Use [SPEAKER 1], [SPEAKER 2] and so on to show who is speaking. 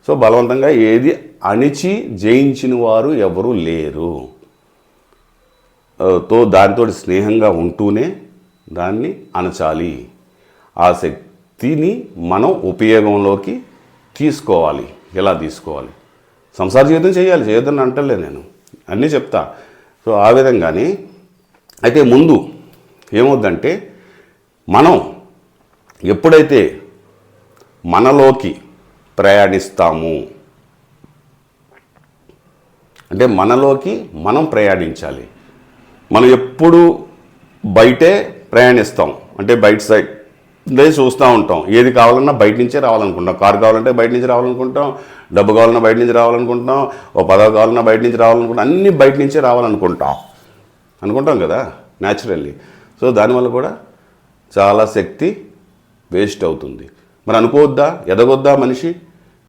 [SPEAKER 1] So బలవంతంగా ఏది అణిచి జయించిన వారు ఎవరు లేరు. దానితో స్నేహంగా ఉంటూనే దాన్ని అణచాలి. ఆ శక్తిని మనం ఉపయోగంలోకి తీసుకోవాలి. ఎలా తీసుకోవాలి? సంసార జీవితం చేయాలి, చేయొద్దని అంటలే నేను, అన్నీ చెప్తా. సో ఆ విధంగానే అయితే ముందు ఏమవుద్దంటే, మనం ఎప్పుడైతే మనలోకి ప్రయాణిస్తాము అంటే మనలోకి మనం ప్రయాణించాలి. మనం ఎప్పుడు బయటే ప్రయాణిస్తాం, అంటే బయట సైడ్ చూస్తూ ఉంటాం. ఏది కావాలన్నా బయట నుంచే రావాలనుకుంటాం. కారు కావాలంటే బయట నుంచి రావాలనుకుంటాం, డబ్బు కావాలన్నా బయట నుంచి రావాలనుకుంటాం, ఓ పదవి కావాలన్నా బయట నుంచి రావాలనుకుంటాం, అన్నీ బయట నుంచే అనుకుంటాం కదా న్యాచురల్లీ. సో దానివల్ల కూడా చాలా శక్తి వేస్ట్ అవుతుంది. మరి అనుకోవద్దా, ఎదగొద్దా మనిషి?